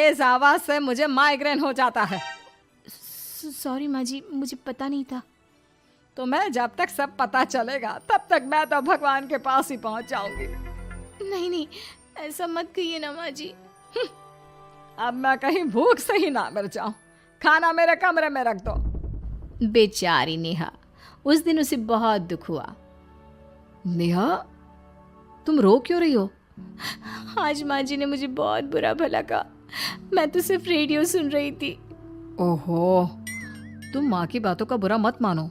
इस आवाज से मुझे माइग्रेन हो जाता है। सॉरी माँ जी, मुझे पता नहीं था। तुम्हें जब तक सब पता चलेगा तब तक मैं तो भगवान के पास ही पहुंच जाऊंगी। नहीं नहीं, ऐसा मत कहिए ना माँ जी। अब मैं कहीं भूख से ही ना मर जाऊं। खाना मेरे कमरे में रख दो। बेचारी नेहा, उस दिन उसे बहुत दुख हुआ। नेहा, तुम रो क्यों रही हो? आज माँ जी ने मुझे बहुत बुरा भला कहा। मैं तो सिर्फ रेडियो सुन रही थी। ओहो, तुम माँ की बातों का बुरा मत मानो।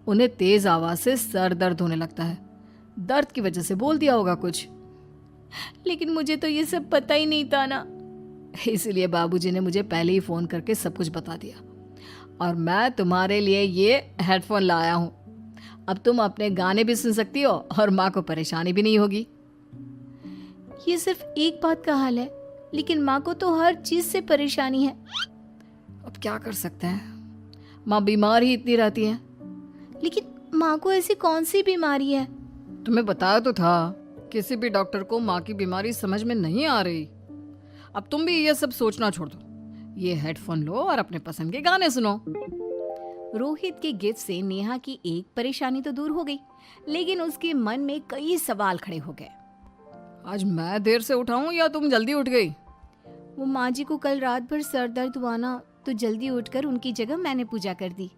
उन्हें तेज आवाज से सर दर्द होने लगता है। दर्द की वजह से बोल दिया होगा कुछ। लेकिन मुझे तो ये सब पता ही नहीं था ना। इसलिए बाबूजी ने मुझे पहले ही फोन करके सब कुछ बता दिया। और मैं तुम्हारे लिए ये हेडफोन लाया हूँ। अब तुम अपने गाने भी सुन सकती हो और माँ को परेशानी भी नहीं होगी। ये सिर्फ एक बात का हाल है, लेकिन माँ को तो हर चीज से परेशानी है। अब क्या कर सकते हैं, माँ बीमार ही इतनी रहती है। लेकिन माँ को ऐसी कौन सी बीमारी है? तुम्हें बताया तो था, किसी भी डॉक्टर को माँ की बीमारी समझ में नहीं आ रही। अब तुम भी ये सब सोचना छोड़ दो। ये हेडफोन लो और अपने पसंद के गाने सुनो। रोहित के गिफ्ट से नेहा की एक परेशानी तो दूर हो गई, लेकिन उसके मन में कई सवाल खड़े हो गए। आज मैं देर से उठाऊं या तुम जल्दी उठ गई? वो माँ जी को कल रात भर सर दर्द हुआ ना, तो जल्दी उठकर उनकी जगह मैंने पूजा कर दी।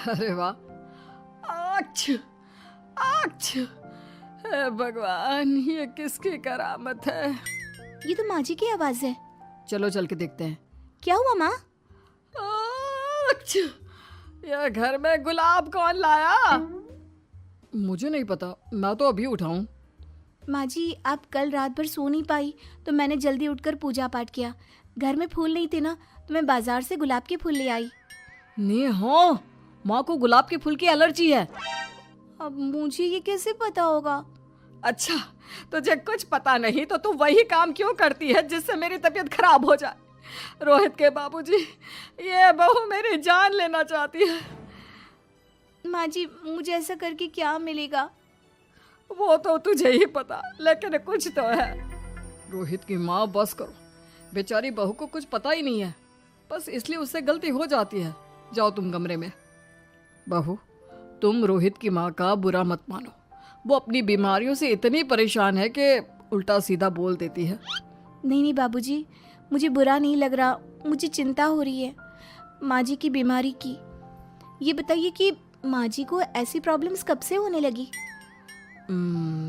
अरे वाह, आछ, आछ। हे भगवान, ये किसकी करामत है? ये तो माँ जी की आवाज है। चलो चल के देखते हैं। क्या हुआ माँ? आछ, ये घर में गुलाब कौन लाया? मुझे नहीं पता, मैं तो अभी उठाऊं। माँ जी, आप कल रात भर सो नहीं पाई तो मैंने जल्दी उठकर पूजा पाठ किया। घर में फूल नहीं थे ना, तो मैं बाजार से गुलाब के फूल ले आई। नेहा, माँ को गुलाब के फूल की एलर्जी है। अब मुझे ये कैसे पता होगा? अच्छा, तुझे कुछ पता नहीं तो तू वही काम क्यों करती है जिससे मेरी तबीयत खराब हो जाए? रोहित के बाबूजी, ये बहू मेरी जान लेना चाहती है। माँ जी, मुझे ऐसा करके क्या मिलेगा? वो तो तुझे ही पता, लेकिन कुछ तो है। रोहित की माँ, बस करो। बेचारी बहू को कुछ पता ही नहीं है, बस इसलिए उससे गलती हो जाती है। जाओ तुम कमरे में। बहू, तुम रोहित की माँ का बुरा मत मानो। वो अपनी बीमारियों से इतनी परेशान है कि उल्टा सीधा बोल देती है। नहीं नहीं बाबूजी, मुझे बुरा नहीं लग रहा, मुझे चिंता हो रही है माँ जी की बीमारी की। ये बताइए कि माँ जी को ऐसी प्रॉब्लम्स कब से होने लगी?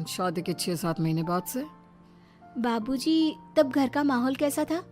शादी के 6-7 महीने बाद से। बाबूजी, तब घर का माहौल कैसा था?